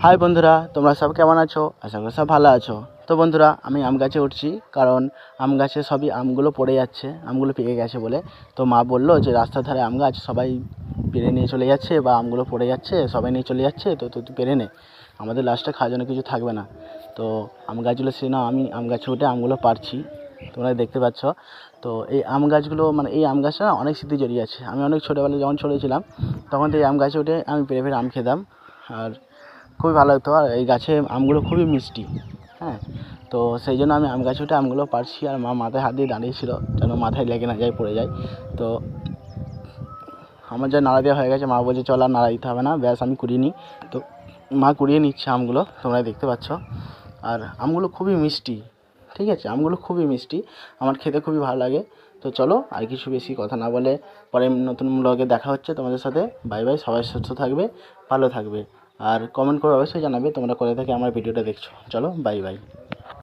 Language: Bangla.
হাই বন্ধুরা, তোমরা সব কেমন আছো? আশা করি সব ভালো আছো। তো বন্ধুরা, আমি আম গাছে উঠছি, কারণ আম গাছে সবই আমগুলো পড়ে যাচ্ছে, আমগুলো পেকে গেছে বলে। তো মা বললো যে রাস্তার ধারে আম গাছ সবাই পেরে নিয়ে চলে যাচ্ছে, বা আমগুলো পড়ে যাচ্ছে, সবাই নিয়ে চলে যাচ্ছে, তো তুই পেরে নে, আমাদের লাস্টে খাওয়ার জন্য কিছু থাকবে না। তো আম গাছগুলো সেজন্য আমি আম গাছে উঠে আমগুলো পাড়ছি, তোমরা দেখতে পাচ্ছ। তো এই আম গাছগুলো মানে এই আম গাছটা না অনেক স্মৃতি জড়িয়ে আছে। আমি অনেক ছোটোবেলায় যখন ছোটো ছিলাম তখন তো এই আম গাছে উঠে আমি পেরে পেরে আম খেতাম, আর খুবই ভালো লাগতো। আর এই গাছে আমগুলো খুবই মিষ্টি, হ্যাঁ। তো সেই জন্য আমি আম গাছে উঠে আমগুলো পাড়ছি, আর মা মাথায় হাত দিয়ে দাঁড়িয়েছিল যেন মাথায় লেগে না যায়, পড়ে যায়। তো আমার যা নাড়া দেওয়া হয়ে গেছে, মা বলছে চল আর নাড়া দিতে হবে না, ব্যাস আমি কুড়িয়ে নিই। তো মা কুড়িয়ে নিচ্ছে আমগুলো, তোমরা দেখতে পাচ্ছ। আর আমগুলো খুবই মিষ্টি, ঠিক আছে, আমগুলো খুবই মিষ্টি, আমার খেতে খুবই ভালো লাগে। তো চলো আর কিছু বেশি কথা না বলে পরে নতুন ব্লগে দেখা হচ্ছে তোমাদের সাথে। বাই বাই, সবাই সুস্থ থাকবে, ভালো থাকবে, আর কমেন্ট করে অবশ্যই জানাবে তোমরা কোথা থেকে আমার ভিডিওটা দেখছো। চলো বাই বাই।